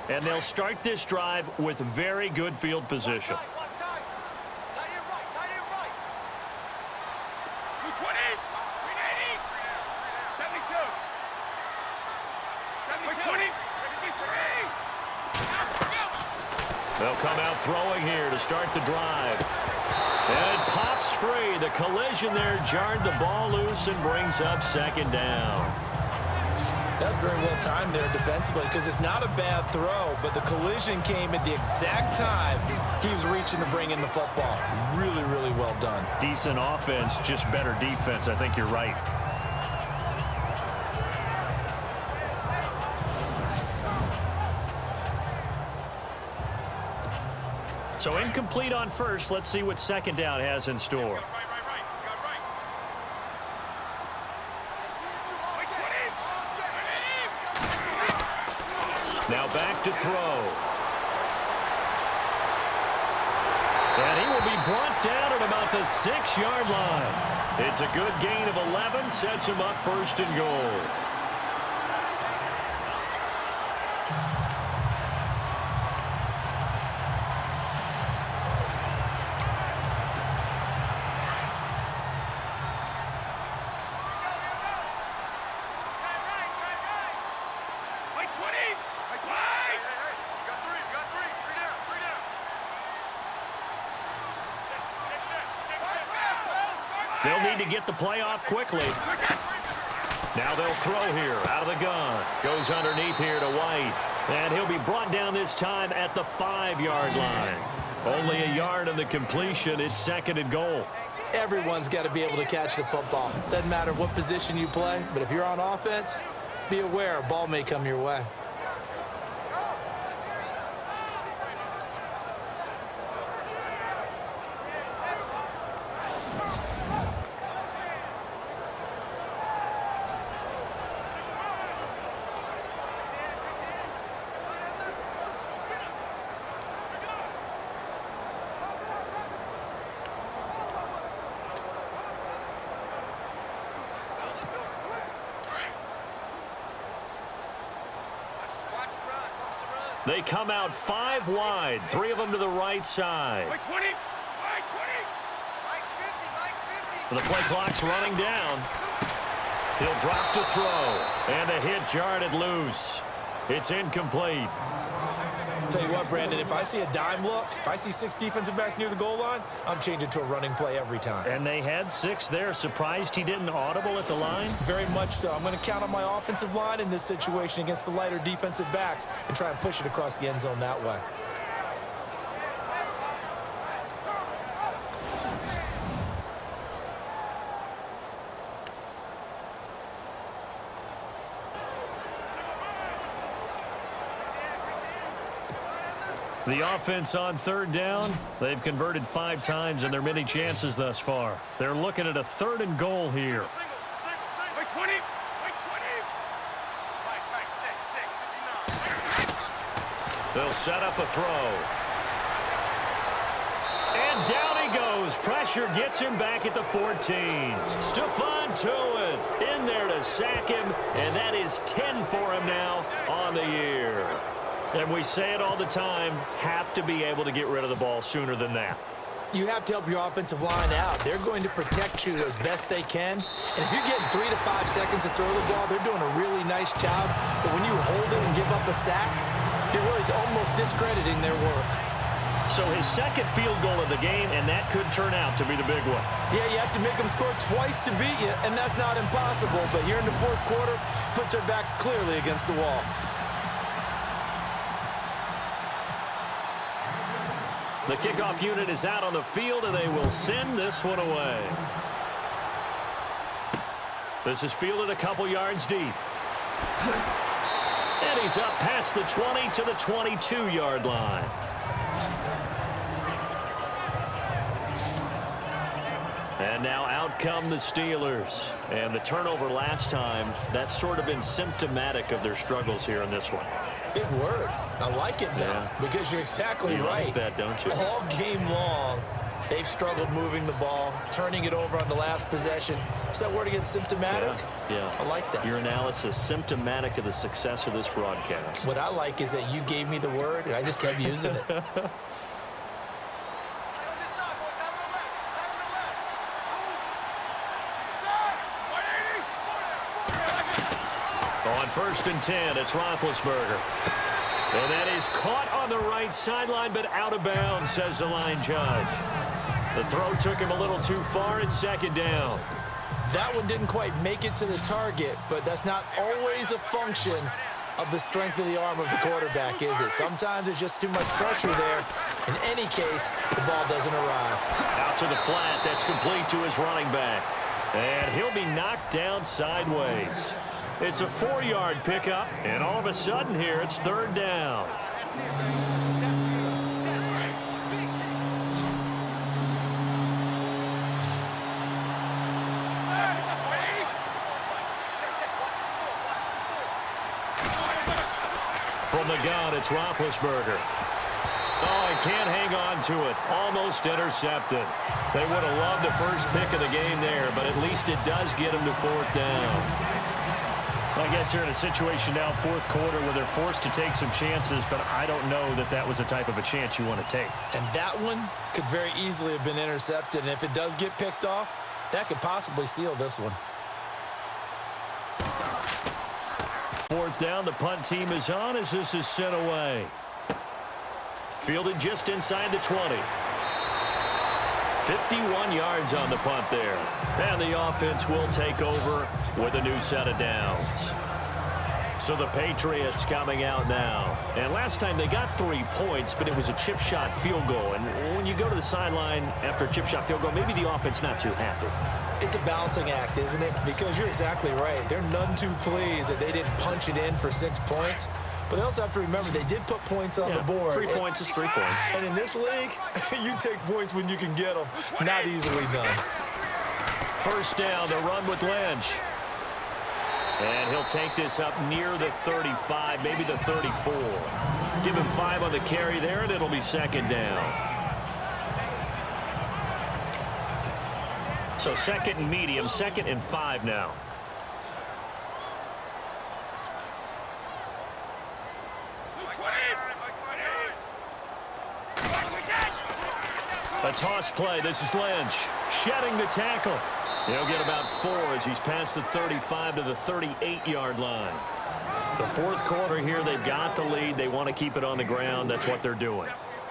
And they'll start this drive with very good field position. They'll come out throwing here to start the drive. And it pops free. The collision there jarred the ball loose and brings up second down. That's very well timed there defensively because it's not a bad throw, but the collision came at the exact time he was reaching to bring in the football. Really, really well done. Decent offense, just better defense. I think you're right. So incomplete on first. Let's see what second down has in store. Now back to throw. And he will be brought down at about the 6-yard line. It's a good gain of 11, sets him up first and goal. They'll need to get the play off quickly. Now they'll throw here out of the gun. Goes underneath here to White. And he'll be brought down this time at the 5-yard line. Only a yard on the completion. It's second and goal. Everyone's got to be able to catch the football. Doesn't matter what position you play, but if you're on offense, be aware a ball may come your way. They come out 5 wide, 3 of them to the right side. The play clock's running down. He'll drop to throw, and a hit jarred it loose. It's incomplete. Tell you what, Brandon, if I see a dime look, if I see 6 defensive backs near the goal line, I'm changing to a running play every time. And they had 6 there. Surprised he didn't audible at the line? Very much so. I'm going to count on my offensive line in this situation against the lighter defensive backs and try and push it across the end zone that way. The offense on third down, they've converted 5 times in their many chances thus far. They're looking at a 3rd and goal here. They'll set up a throw. And down he goes. Pressure gets him back at the 14. Stephon Tuitt in there to sack him, and that is 10 for him now on the year. And we say it all the time, have to be able to get rid of the ball sooner than that. You have to help your offensive line out. They're going to protect you as best they can. And if you're getting 3 to 5 seconds to throw the ball, they're doing a really nice job. But when you hold it and give up a sack, you're really almost discrediting their work. So his second field goal of the game, and that could turn out to be the big one. Yeah, you have to make them score twice to beat you, and that's not impossible. But here in the 4th quarter, puts their backs clearly against the wall. The kickoff unit is out on the field, and they will send this one away. This is fielded a couple yards deep. And he's up past the 20 to the 22-yard line. And now out come the Steelers. And the turnover last time, that's sort of been symptomatic of their struggles here in this one. Big word. I like it now because you're exactly right. You like that, don't you? All game long, they've struggled moving the ball, turning it over on the last possession. Is that word again, symptomatic? Yeah. I like that. Your analysis, symptomatic of the success of this broadcast. What I like is that you gave me the word, and I just kept using it. On 1st and 10, it's Roethlisberger. And that is caught on the right sideline, but out of bounds, says the line judge. The throw took him a little too far. It's 2nd down. That one didn't quite make it to the target, but that's not always a function of the strength of the arm of the quarterback, is it? Sometimes there's just too much pressure there. In any case, the ball doesn't arrive. Out to the flat. That's complete to his running back. And he'll be knocked down sideways. It's a 4-yard pickup, and all of a sudden here, it's 3rd down. From the gun, it's Roethlisberger. Oh, he can't hang on to it. Almost intercepted. They would have loved the first pick of the game there, but at least it does get him to 4th down. I guess they're in a situation now, 4th quarter, where they're forced to take some chances, but I don't know that that was the type of a chance you want to take. And that one could very easily have been intercepted, and if it does get picked off, that could possibly seal this one. 4th down, the punt team is on as this is sent away. Fielded just inside the 20. 51 yards on the punt there. And the offense will take over with a new set of downs. So the Patriots coming out now. And last time they got 3 points, but it was a chip shot field goal. And when you go to the sideline after a chip shot field goal, maybe the offense not too happy. It's a balancing act, isn't it? Because you're exactly right. They're none too pleased that they didn't punch it in for 6 points. But they also have to remember they did put points on the board. 3 points is 3 points. And in this league, you take points when you can get them. Not easily done. 1st down, the run with Lynch. And he'll take this up near the 35, maybe the 34. Give him 5 on the carry there, and it'll be 2nd down. So 2nd and medium, 2nd and 5 now. A toss play. This is Lynch shedding the tackle. He'll get about 4 as he's past the 35 to the 38-yard line. The 4th quarter here, they've got the lead. They want to keep it on the ground. That's what they're doing.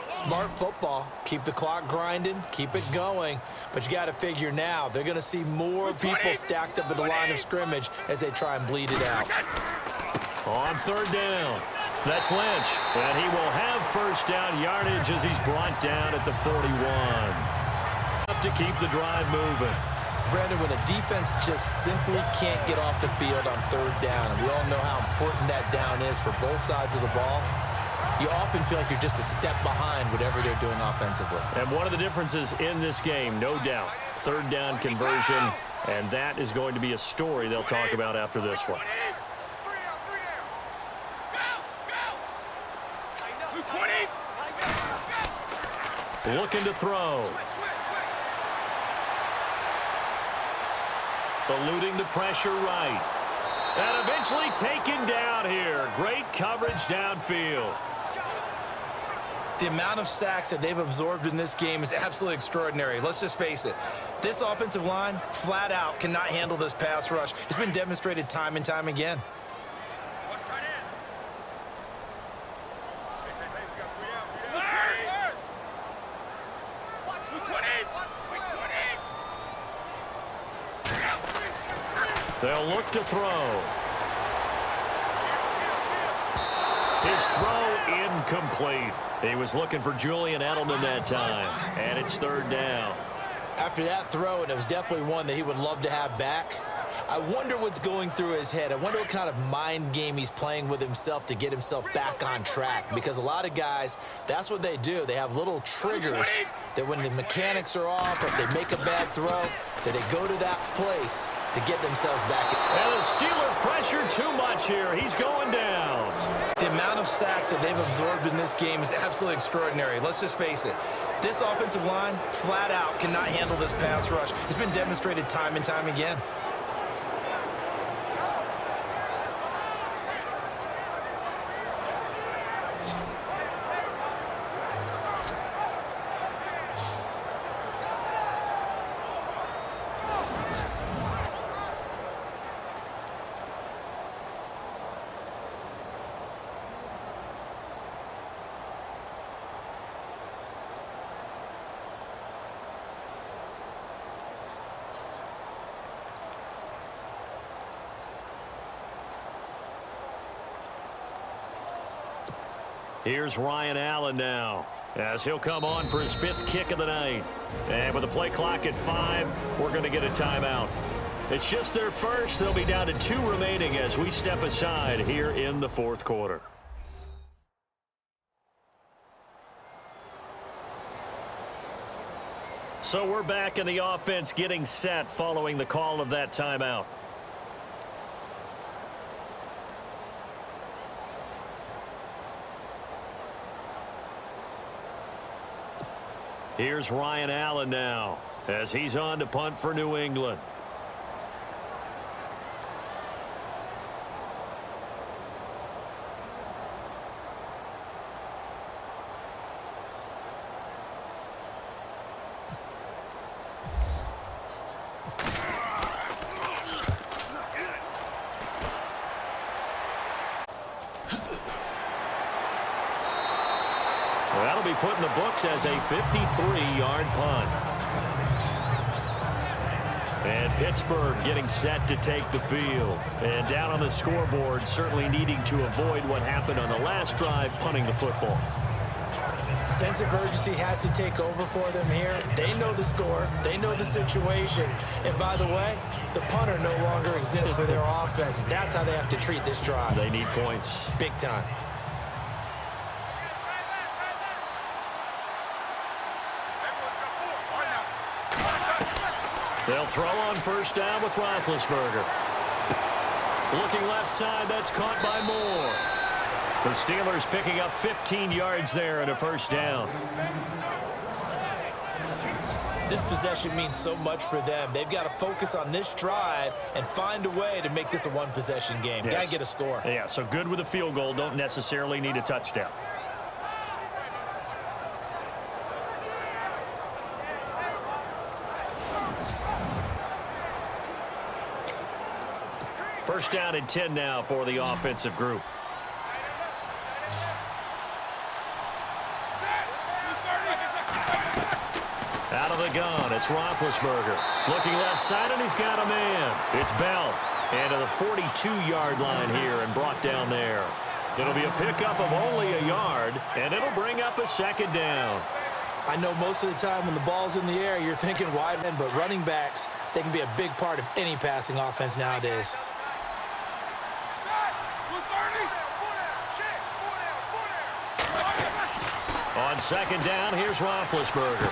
Smart football. Keep the clock grinding. Keep it going. But you got to figure now, they're going to see more people stacked up at the line of scrimmage as they try and bleed it out. On 3rd down. That's Lynch. And he will have 1st down yardage as he's brought down at the 41. Have to keep the drive moving. Brandon, when a defense just simply can't get off the field on 3rd down, and we all know how important that down is for both sides of the ball, you often feel like you're just a step behind whatever they're doing offensively. And one of the differences in this game, no doubt, 3rd down conversion, and that is going to be a story they'll talk about after this one. Looking to throw. Eluding the pressure right. And eventually taken down here. Great coverage downfield. The amount of sacks that they've absorbed in this game is absolutely extraordinary. Let's just face it. This offensive line, flat out, cannot handle this pass rush. It's been demonstrated time and time again. They'll look to throw. His throw incomplete. He was looking for Julian Edelman that time, and it's 3rd down. After that throw, and it was definitely one that he would love to have back, I wonder what's going through his head. I wonder what kind of mind game he's playing with himself to get himself back on track. Because a lot of guys, that's what they do. They have little triggers that when the mechanics are off or if they make a bad throw, that they go to that place to get themselves back. And the Steeler pressure too much here. He's going down. The amount of sacks that they've absorbed in this game is absolutely extraordinary. Let's just face it. This offensive line, flat out, cannot handle this pass rush. It's been demonstrated time and time again. Here's Ryan Allen now, as he'll come on for his 5th kick of the night. And with the play clock at 5, we're going to get a timeout. It's just their first. They'll be down to 2 remaining as we step aside here in the 4th quarter. So we're back in the offense getting set following the call of that timeout. Here's Ryan Allen now, as he's on to punt for New England. That'll be put in the books as a 53-yard punt. And Pittsburgh getting set to take the field. And down on the scoreboard, certainly needing to avoid what happened on the last drive, punting the football. Sense of urgency has to take over for them here. They know the score. They know the situation. And by the way, the punter no longer exists for their offense. That's how they have to treat this drive. They need points. Big time. They'll throw on first down with Roethlisberger. Looking left side, that's caught by Moore. The Steelers picking up 15 yards there and a first down. This possession means so much for them. They've got to focus on this drive and find a way to make this a one-possession game. Yes. Got to get a score. Yeah, so good with a field goal. Don't necessarily need a touchdown. First down and 10 now for the offensive group. Out of the gun, it's Roethlisberger. Looking left side, and he's got a man. It's Bell. And to the 42-yard line here and brought down there. It'll be a pickup of only a yard, and it'll bring up a second down. I know most of the time when the ball's in the air, you're thinking wide end, but running backs, they can be a big part of any passing offense nowadays. On second down, here's Roethlisberger.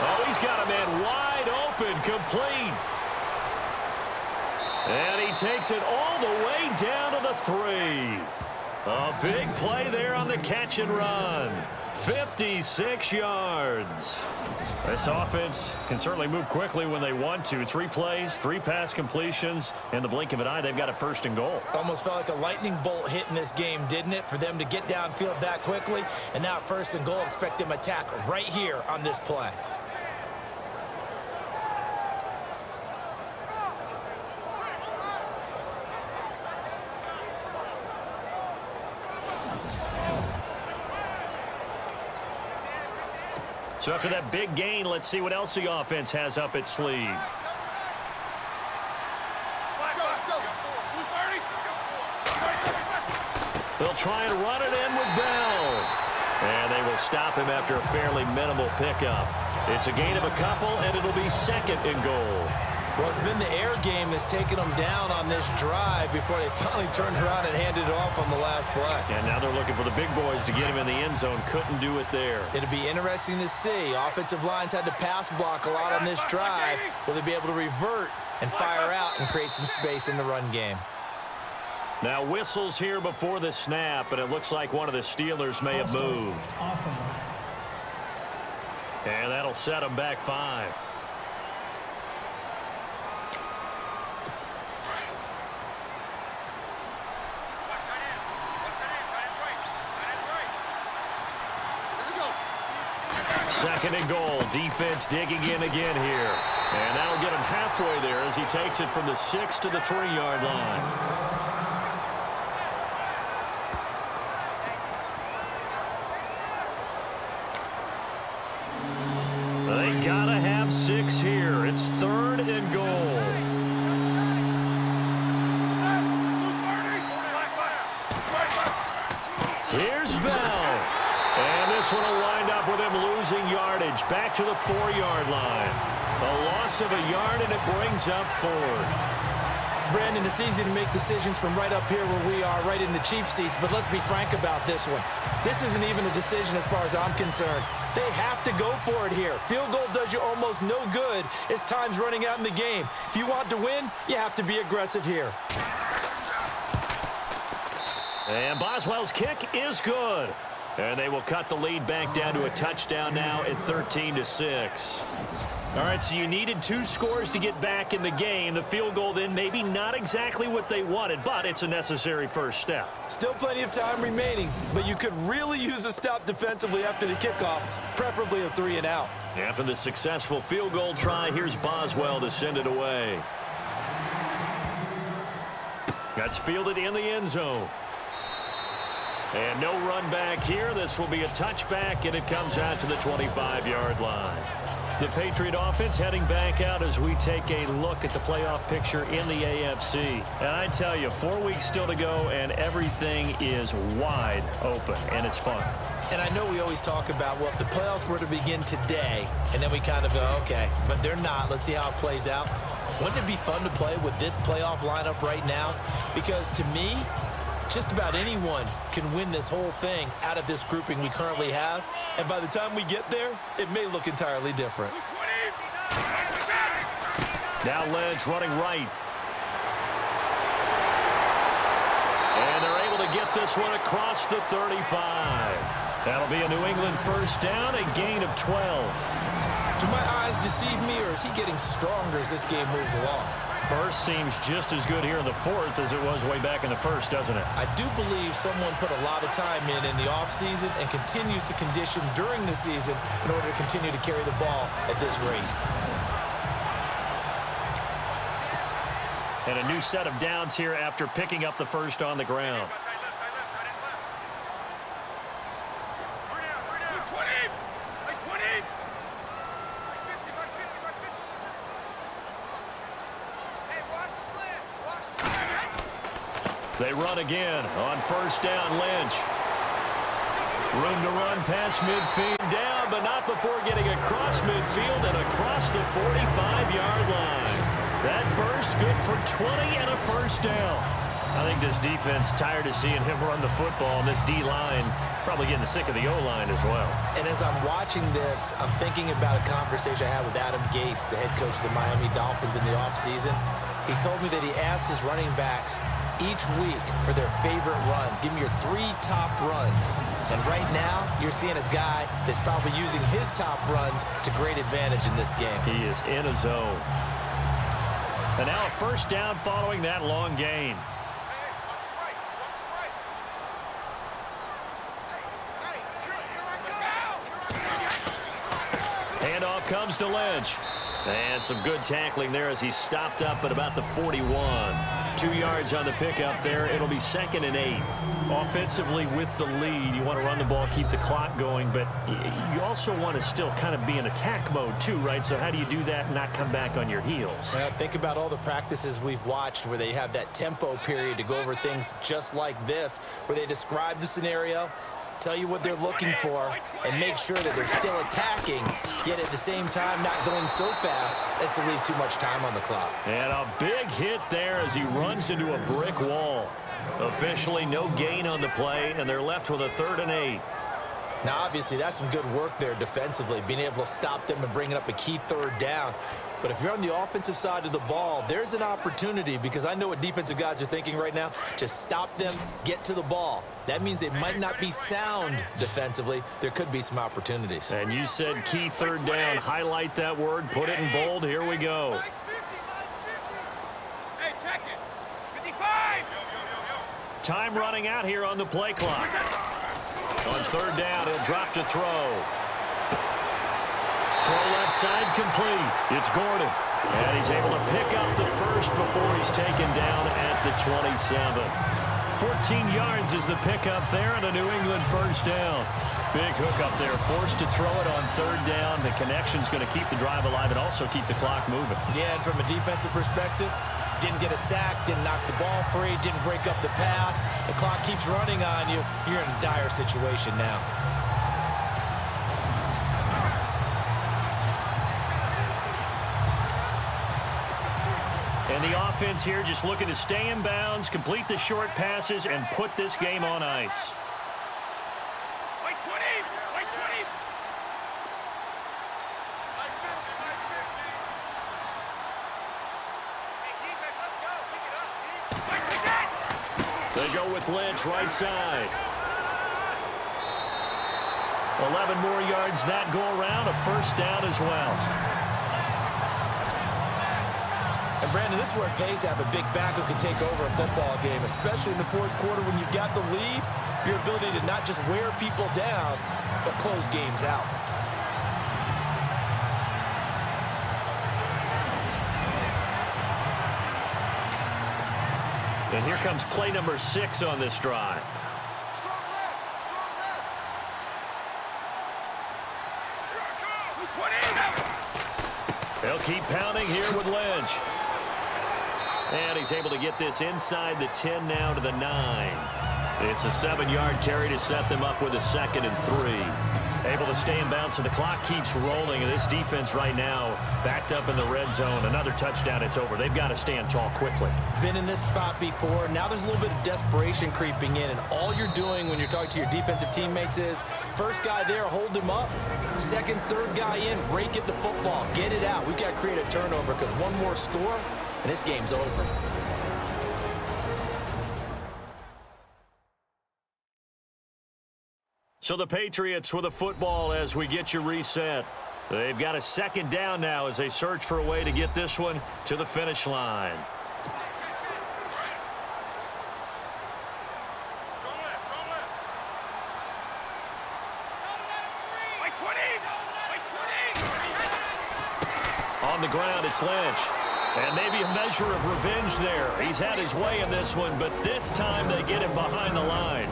Oh, he's got a man wide open, complete. And he takes it all the way down to the 3. A big play there on the catch and run. 56 yards. This offense can certainly move quickly when they want to. 3 plays, 3 pass completions. In the blink of an eye, they've got a first and goal. Almost felt like a lightning bolt hit in this game, didn't it? For them to get downfield that quickly. And now first and goal, expect them to attack right here on this play. So after that big gain, let's see what else the offense has up its sleeve. They'll try and run it in with Bell. And they will stop him after a fairly minimal pickup. It's a gain of a couple, and it'll be second and goal. Well, it's been the air game that's taken them down on this drive before they finally turned around and handed it off on the last play. And now they're looking for the big boys to get him in the end zone. Couldn't do it there. It'll be interesting to see. Offensive lines had to pass block a lot on this drive. Will they be able to revert and fire out and create some space in the run game? Now whistles here before the snap, and it looks like one of the Steelers may have moved. Offense. And that'll set them back 5. Second and goal. Defense digging in again here. And that'll get him halfway there as he takes it from the 6 to the 3-yard line. They gotta have 6 here. It's 3rd and goal. Here's Bell. And this one will wind up with him losing yardage back to the 4-yard line. A loss of a yard, and it brings up 4th. Brandon, it's easy to make decisions from right up here where we are, right in the cheap seats, but let's be frank about this one. This isn't even a decision as far as I'm concerned. They have to go for it here. Field goal does you almost no good as time's running out in the game. If you want to win, you have to be aggressive here. And Boswell's kick is good. And they will cut the lead back down to a touchdown now at 13-6. All right, so you needed 2 scores to get back in the game. The field goal then maybe not exactly what they wanted, but it's a necessary first step. Still plenty of time remaining, but you could really use a stop defensively after the kickoff, preferably a 3 and out. After the successful field goal try, here's Boswell to send it away. That's fielded in the end zone. And no run back here. This will be a touchback, and it comes out to the 25-yard line. The Patriot offense heading back out as we take a look at the playoff picture in the AFC. And I tell you, 4 weeks still to go, and everything is wide open, and it's fun. And I know we always talk about, well, if the playoffs were to begin today, and then we kind of go, okay, but they're not. Let's see how it plays out. Wouldn't it be fun to play with this playoff lineup right now? Because to me, just about anyone can win this whole thing out of this grouping we currently have. And by the time we get there, it may look entirely different. Now Lynch running right. And they're able to get this one across the 35. That'll be a New England first down, a gain of 12. Do my eyes deceive me, or is he getting stronger as this game moves along? Burst seems just as good here in the 4th as it was way back in the 1st, doesn't it? I do believe someone put a lot of time in the offseason and continues to condition during the season in order to continue to carry the ball at this rate. And a new set of downs here after picking up the first on the ground. They run again on first down. Lynch. Room to run past midfield. Down, but not before getting across midfield and across the 45-yard line. That burst good for 20 and a first down. I think this defense tired of seeing him run the football, and this D-line probably getting sick of the O-line as well. And as I'm watching this, I'm thinking about a conversation I had with Adam Gase, the head coach of the Miami Dolphins in the offseason. He told me that he asked his running backs each week for their favorite runs. Give me your 3 top runs. And right now, you're seeing a guy that's probably using his top runs to great advantage in this game. He is in a zone. And now a first down following that long gain. Handoff comes to Lynch. And some good tackling there as he stopped up at about the 41. 2 yards on the pickup there. It'll be 2nd and 8. Offensively with the lead, you want to run the ball, keep the clock going, but you also want to still kind of be in attack mode too, right? So how do you do that and not come back on your heels? Think about all the practices we've watched where they have that tempo period to go over things just like this, where they describe the scenario, tell you what they're looking for, and make sure that they're still attacking, yet at the same time not going so fast as to leave too much time on the clock. And a big hit there as he runs into a brick wall. Officially no gain on the play, and they're left with a 3rd and 8. Now, obviously, that's some good work there defensively, being able to stop them and bringing up a key third down. But if you're on the offensive side of the ball, there's an opportunity, because I know what defensive guys are thinking right now. Just stop them, get to the ball. That means they might not be sound defensively. There could be some opportunities. And you said key third down. Highlight that word. Put it in bold. Here we go. Hey, check it. 55. Time running out here on the play clock. On third down, he'll drop to throw. Throw left side complete. It's Gordon. And he's able to pick up the first before he's taken down at the 27. 14 yards is the pickup there and a New England first down. Big hook up there. Forced to throw it on third down. The connection's going to keep the drive alive and also keep the clock moving. Yeah, and from a defensive perspective, didn't get a sack, didn't knock the ball free, didn't break up the pass. The clock keeps running on you. You're in a dire situation now. And the offense here just looking to stay in bounds, complete the short passes, and put this game on ice. White 20. White 20. They go with Lynch, right side. 11 more yards that go around, a first down as well. And, Brandon, this is where it pays to have a big back who can take over a football game, especially in the fourth quarter when you've got the lead, your ability to not just wear people down, but close games out. And here comes play number 6 on this drive. They'll keep pounding here with Lynch. And he's able to get this inside the 10 now to the 9. It's a 7-yard carry to set them up with a 2nd and 3. Able to stay in bounds, so the clock keeps rolling. And this defense right now backed up in the red zone. Another touchdown, it's over. They've got to stand tall quickly. Been in this spot before. Now there's a little bit of desperation creeping in. And all you're doing when you're talking to your defensive teammates is, first guy there, hold him up. Second, third guy in, rake at the football. Get it out. We've got to create a turnover because one more score, and this game's over. So the Patriots with a football as we get you reset. They've got a 2nd down now as they search for a way to get this one to the finish line. On the ground, it's Lynch. And maybe a measure of revenge there. He's had his way in this one, but this time they get him behind the line.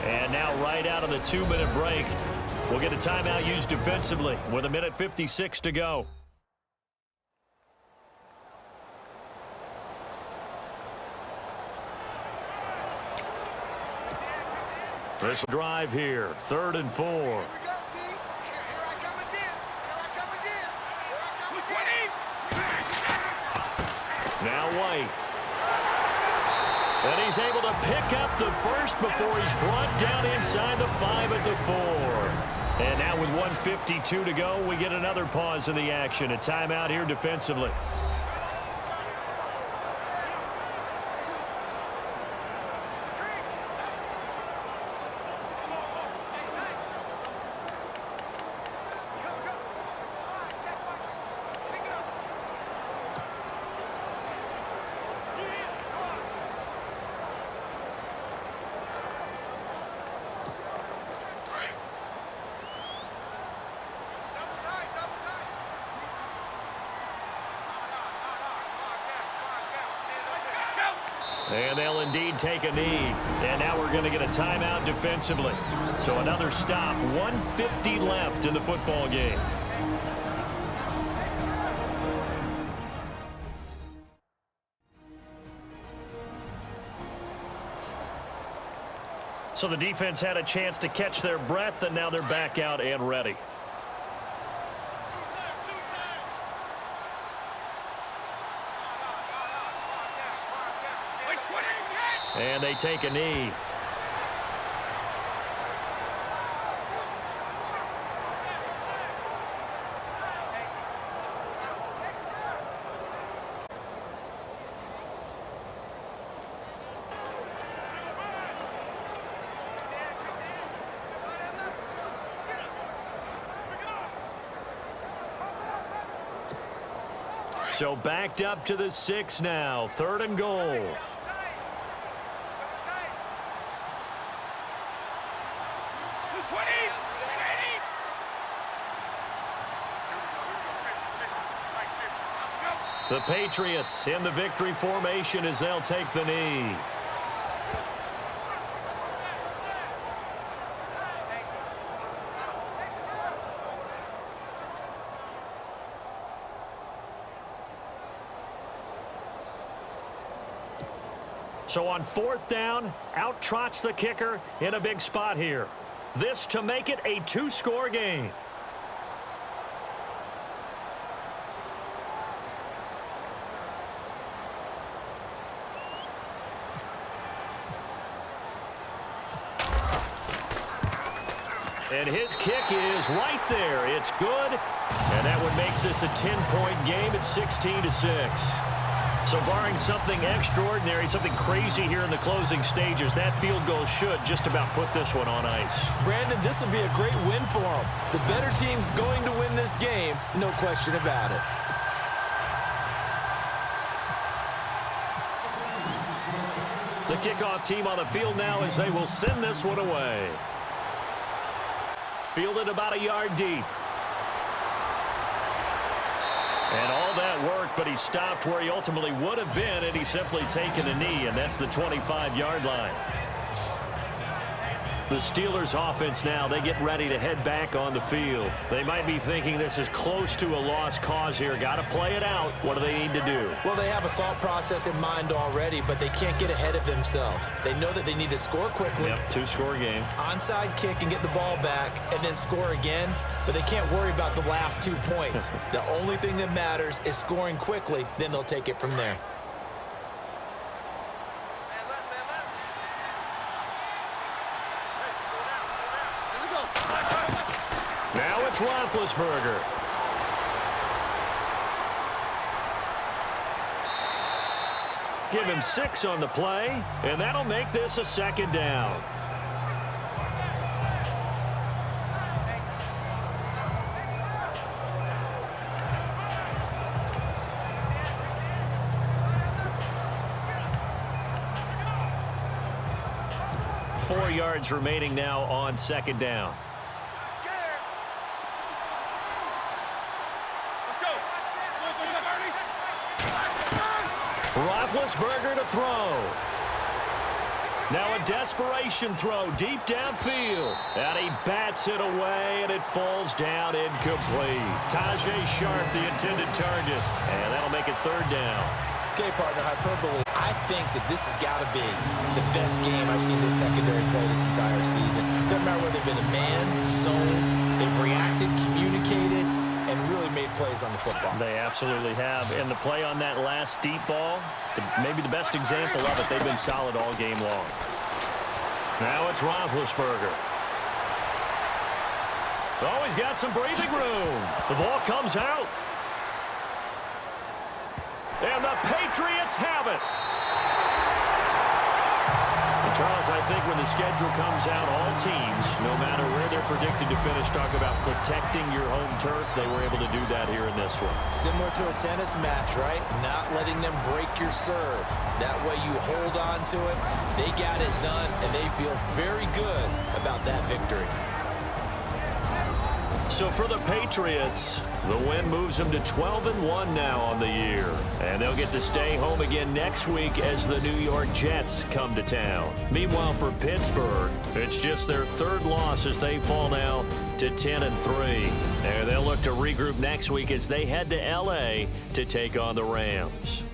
And now right out of the 2-minute break, we'll get a timeout used defensively with 1:56 to go. This drive here, 3rd and 4. Now White. And he's able to pick up the first before he's brought down inside the 5 at the 4. And now with 1:52 to go, we get another pause in the action. A timeout here defensively. And they'll indeed take a knee. And now we're going to get a timeout defensively. So another stop. 1:50 left in the football game. So the defense had a chance to catch their breath, and now they're back out and ready. And they take a knee. So backed up to the 6 now. 3rd and goal. The Patriots in the victory formation as they'll take the knee. So on 4th down, out trots the kicker in a big spot here. This to make it a 2-score game. And his kick is right there. It's good. And that one makes this a 10-point game at 16-6. So barring something extraordinary, something crazy here in the closing stages, that field goal should just about put this one on ice. Brandon, this will be a great win for them. The better team's going to win this game, no question about it. The kickoff team on the field now as they will send this one away. Fielded about a yard deep. And all that work, but he stopped where he ultimately would have been, and he's simply taken a knee, and that's the 25-yard line. The Steelers offense now, they get ready to head back on the field. They might be thinking this is close to a lost cause here. Got to play it out. What do they need to do? Well, they have a thought process in mind already, but they can't get ahead of themselves. They know that they need to score quickly. Yep, 2-score game. Onside kick and get the ball back and then score again, but they can't worry about the last 2 points. The only thing that matters is scoring quickly, then they'll take it from there. Now it's Roethlisberger. Give him 6 on the play, and that'll make this a 2nd down. Four yards remaining now on 2nd down. Roethlisberger to throw. Now a desperation throw deep downfield. And he bats it away, and it falls down incomplete. Tajay Sharp, the intended target. And that'll make it 3rd down. Okay, partner, hyperbole. I think that this has got to be the best game I've seen this secondary play this entire season. Doesn't matter whether they've been a man, zone, they've reacted, communicated, and really made plays on the football. They absolutely have. And the play on that last deep ball, maybe the best example of it, they've been solid all game long. Now it's Roethlisberger. Oh, he's got some breathing room. The ball comes out. And the Patriots have it. And Charles, I think when the schedule comes out, all teams, no matter where they're predicted to finish, talk about protecting your home turf. They were able to do that here in this one. Similar to a tennis match, right? Not letting them break your serve. That way you hold on to it. They got it done, and they feel very good about that victory. So for the Patriots, the win moves them to 12-1 now on the year. And they'll get to stay home again next week as the New York Jets come to town. Meanwhile, for Pittsburgh, it's just their 3rd loss as they fall now to 10-3. And they'll look to regroup next week as they head to L.A. to take on the Rams.